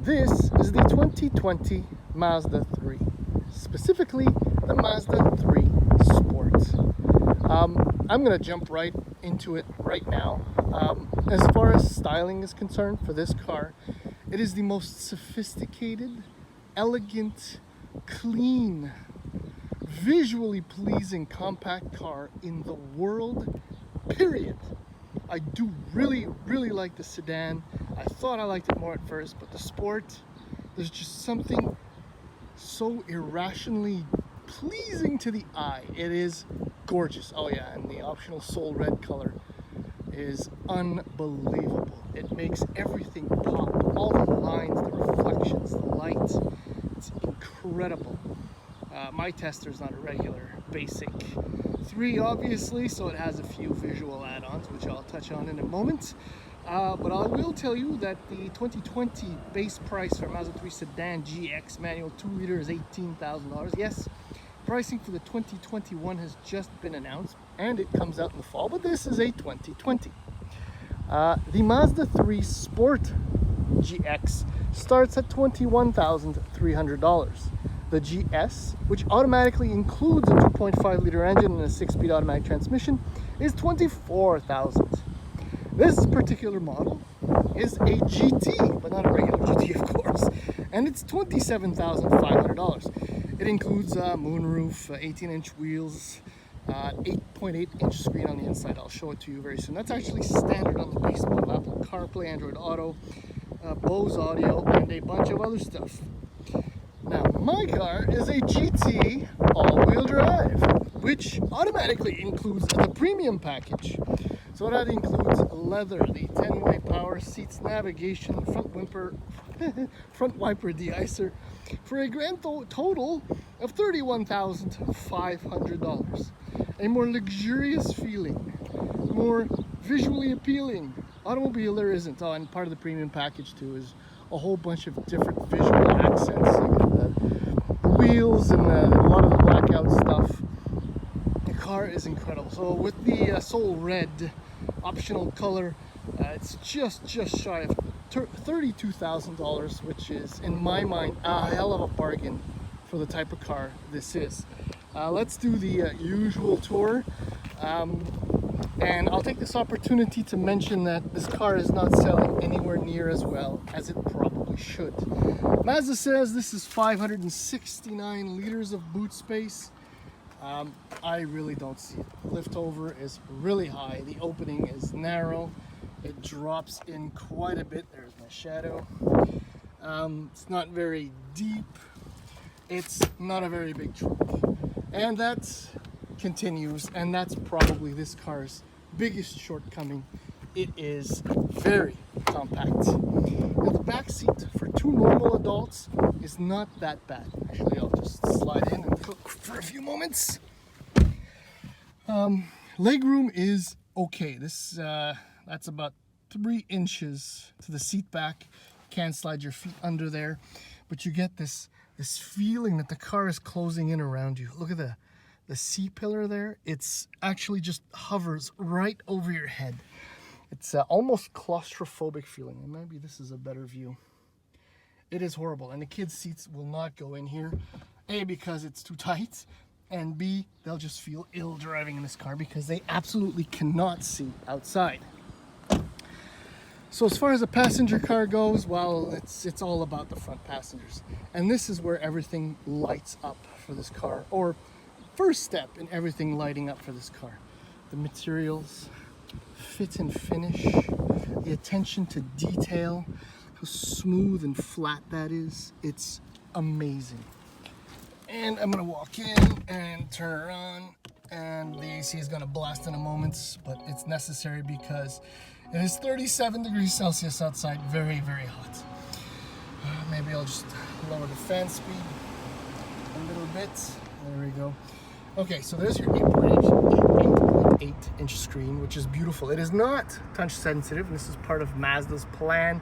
This is the 2020 Mazda 3, specifically the Mazda 3 Sport. I'm going to jump right into it right now. As far as styling is concerned for this car, it is the most sophisticated, elegant, clean, visually pleasing compact car in the world, period. I do really like the sedan. I thought I liked it more at first, but the Sport, there's just something so irrationally pleasing to the eye. It is gorgeous. Oh yeah, and the optional soul red color is unbelievable. It makes everything pop. All the lines, the reflections, the light. It's incredible. My tester's not a regular basic 3, obviously, so it has a few visual add-ons, which I'll touch on in a moment. But I will tell you that the 2020 base price for Mazda 3 Sedan GX manual 2-liter is $18,000. Yes, pricing for the 2021 has just been announced, and it comes out in the fall, but this is a 2020. The Mazda 3 Sport GX starts at $21,300. The GS, which automatically includes a 2.5-liter engine and a 6-speed automatic transmission, is $24,000. This particular model is a GT, but not a regular GT, of course, and it's $27,500. It includes a moonroof, 18-inch wheels, 8.8-inch screen on the inside. I'll show it to you very soon. That's actually standard on the base model. Apple CarPlay, Android Auto, Bose Audio, and a bunch of other stuff. Now, my car is a GT all-wheel drive, which automatically includes the premium package. So that includes leather, the 10-way power seats, navigation, front wiper de-icer, for a grand total of $31,500. A more luxurious feeling, more visually appealing automobile there isn't. Oh, and part of the premium package too is a whole bunch of different visual accents. The wheels and a lot of the blackout stuff. The car is incredible. So with the soul red optional color, it's just shy of $32,000, which is, in my mind, a hell of a bargain for the type of car this is. Let's do the usual tour. And I'll take this opportunity to mention that this car is not selling anywhere near as well as it probably should. Mazda says this is 569 liters of boot space. I really don't see it. The lift over is really high. The opening is narrow. It drops in quite a bit. There's my shadow. It's not very deep. It's not a very big trunk. And that continues, and that's probably this car's biggest shortcoming. It is very compact. Now, the back seat for 2 normal adults is not that bad. Actually, I'll just slide in and cook for a few moments. Legroom is okay. That's about 3 inches to the seat back. Can't slide your feet under there, but you get this feeling that the car is closing in around you. Look at the C-pillar there. It's actually just hovers right over your head. It's almost claustrophobic feeling, and maybe this is a better view. It is horrible, and the kids' seats will not go in here. A, because it's too tight, and B, they'll just feel ill driving in this car because they absolutely cannot see outside. So as far as a passenger car goes, well, it's all about the front passengers. And this is where everything lights up for this car, or first step in everything lighting up for this car. The materials, fit and finish, the attention to detail, how smooth and flat that is. It's amazing. And I'm gonna walk in and turn her on, and the AC is gonna blast in a moment, but it's necessary because it is 37 degrees Celsius outside, very hot. Maybe I'll just lower the fan speed a little bit. There we go. Okay, so there's your 8.8-inch screen, which is beautiful. It is not touch sensitive, and this is part of Mazda's plan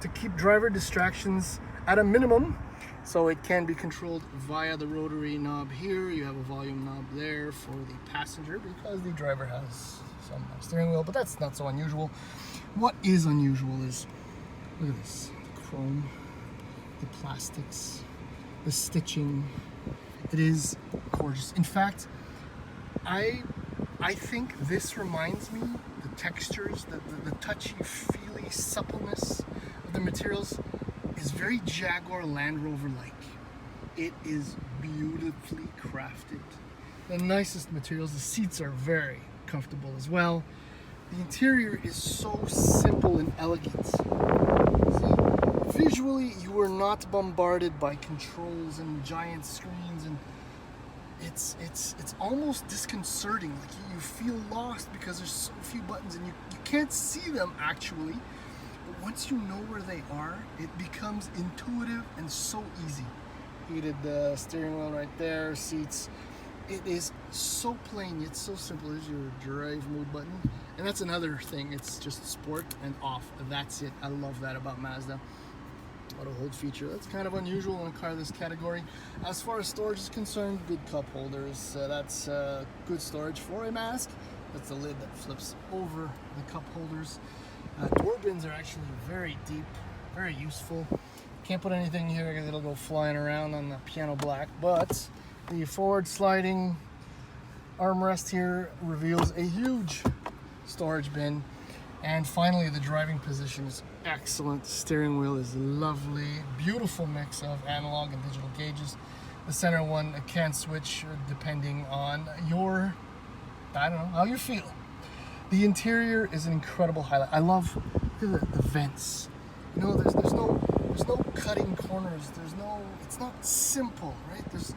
to keep driver distractions at a minimum, so it can be controlled via the rotary knob here. You have a volume knob there for the passenger because the driver has some steering wheel, but that's not so unusual. What is unusual is, look at this, the chrome the plastics, the stitching. It is gorgeous. In fact, I think this reminds me, the textures, the touchy-feely suppleness of the materials is very Jaguar Land Rover-like. It is beautifully crafted. The nicest materials. The seats are very comfortable as well. The interior is so simple and elegant. See, visually, you are not bombarded by controls and giant screens, and it's almost disconcerting. Like you feel lost because there's so few buttons and you can't see them actually. But once you know where they are, it becomes intuitive and so easy. Heated steering wheel right there, seats. It is so plain yet so simple. There's your drive mode button. And that's another thing. It's just sport and off. That's it. I love that about Mazda. Auto hold feature. That's kind of unusual in a car of this category. As far as storage is concerned, good cup holders. That's good storage for a mask. That's the lid that flips over the cup holders. Door bins are actually very deep, very useful. Can't put anything here because it'll go flying around on the piano black, but the forward sliding armrest here reveals a huge storage bin. And finally, the driving position is excellent. The steering wheel is lovely. Beautiful mix of analog and digital gauges. The center one can switch depending on your, I don't know, how you feel. The interior is an incredible highlight. I love the vents. You know, there's no cutting corners. It's not simple, right? There's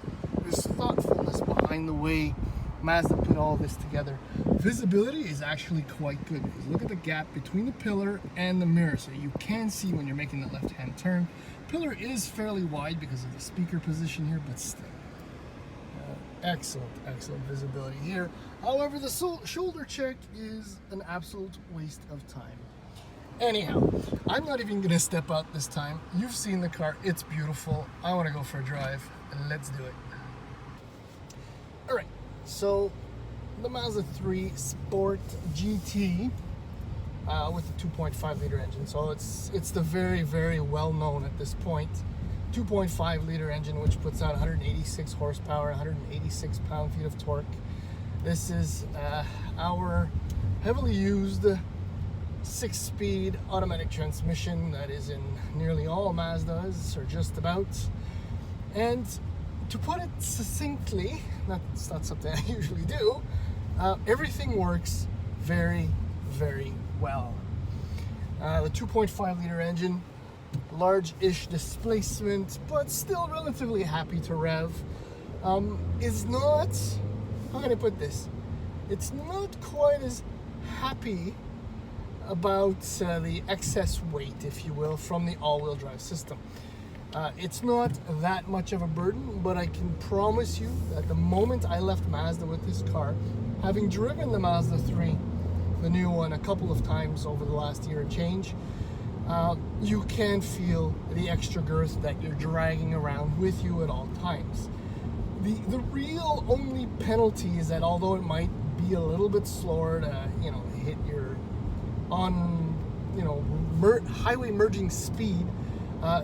thoughtfulness behind the way Mazda put all this together. Visibility is actually quite good because look at the gap between the pillar and the mirror, so you can see when you're making the left-hand turn. Pillar is fairly wide because of the speaker position here, but still. Excellent visibility here. However, the shoulder check is an absolute waste of time. Anyhow, I'm not even gonna step out this time. You've seen the car, it's beautiful. I wanna go for a drive, and let's do it. All right, so the Mazda 3 Sport GT with the 2.5 liter engine. So it's the very, very well known at this point 2.5 liter engine, which puts out 186 horsepower, 186 pound-feet of torque. This is our heavily used 6-speed automatic transmission that is in nearly all Mazdas, or just about. And to put it succinctly, it's not something I usually do, everything works very, very well. The 2.5 liter engine, large-ish displacement, but still relatively happy to rev, is not, how can I put this? It's not quite as happy about the excess weight, if you will, from the all-wheel drive system. It's not that much of a burden, but I can promise you that the moment I left Mazda with this car, having driven the Mazda 3, the new one, a couple of times over the last year and change, you can feel the extra girth that you're dragging around with you at all times. The real only penalty is that although it might be a little bit slower to, hit your highway merging speed,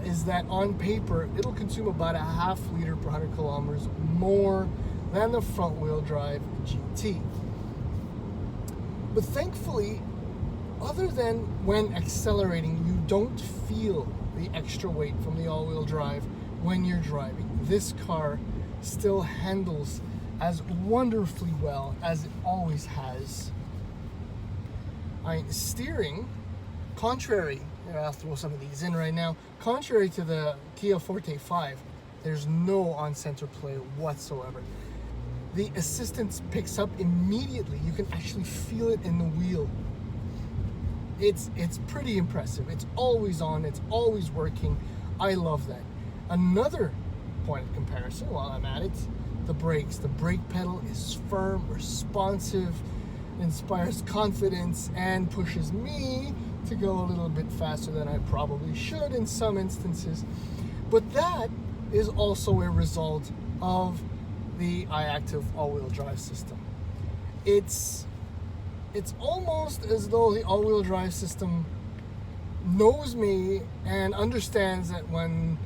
is that on paper it'll consume about a half liter per 100 kilometers more than the front wheel drive GT. But thankfully, other than when accelerating, you don't feel the extra weight from the all-wheel drive when you're driving. This car still handles as wonderfully well as it always has. Steering, contrary, I'll throw some of these in right now, contrary to the Kia Forte 5, there's no on-center play whatsoever. The assistance picks up immediately. You can actually feel it in the wheel. It's pretty impressive. It's always on, it's always working. I love that. Another point of comparison while I'm at it, the brakes. The brake pedal is firm, responsive, inspires confidence, and pushes me to go a little bit faster than I probably should in some instances. But that is also a result of the iActive all-wheel drive system. It's almost as though the all-wheel drive system knows me and understands that when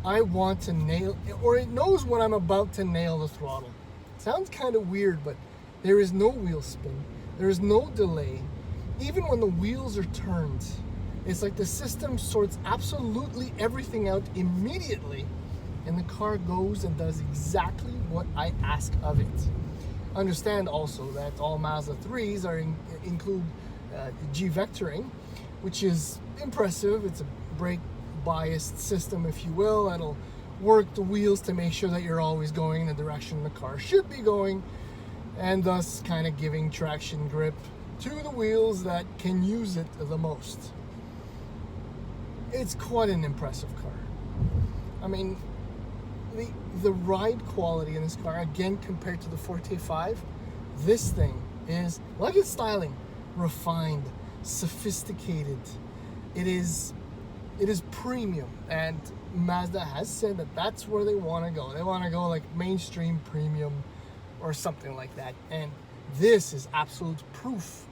I want to nail, or it knows when I'm about to nail the throttle. Sounds kind of weird, but there is no wheel spin. There is no delay. Even when the wheels are turned, it's like the system sorts absolutely everything out immediately, and the car goes and does exactly what I ask of it. Understand also that all Mazda 3s include G-vectoring, which is impressive. It's a brake biased system, if you will, that'll work the wheels to make sure that you're always going in the direction the car should be going, and thus kind of giving traction grip to the wheels that can use it the most. It's quite an impressive car. I mean, the ride quality in this car, again, compared to the Forte 5, this thing is, like its styling, refined, sophisticated. It is premium, and Mazda has said that that's where they want to go. They want to go like mainstream premium or something like that, and this is absolute proof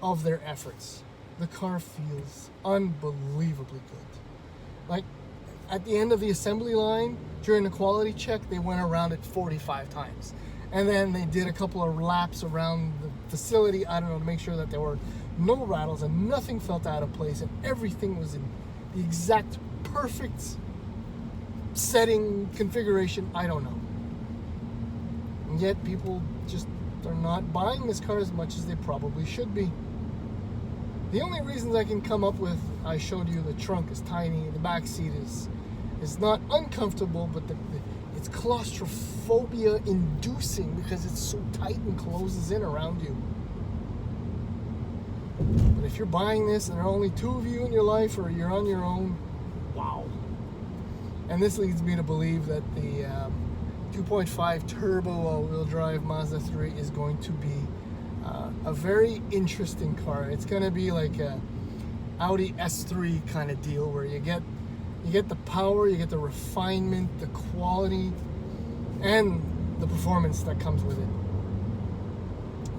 of their efforts. The car feels unbelievably good. Like, at the end of the assembly line, during the quality check, they went around it 45 times. And then they did a couple of laps around the facility, I don't know, to make sure that there were no rattles and nothing felt out of place and everything was in the exact perfect setting, configuration, I don't know. And yet people just are not buying this car as much as they probably should be. The only reasons I can come up with, I showed you the trunk is tiny, the back seat is not uncomfortable, but it's claustrophobia inducing because it's so tight and closes in around you. But if you're buying this and there are only two of you in your life, or you're on your own, wow. And this leads me to believe that the 2.5 turbo all-wheel drive Mazda 3 is going to be a very interesting car. It's going to be like a Audi S3 kind of deal, where you get the power, you get the refinement, the quality, and the performance that comes with it.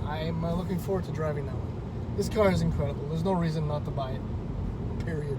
I'm looking forward to driving that one. This car is incredible. There's no reason not to buy it. Period.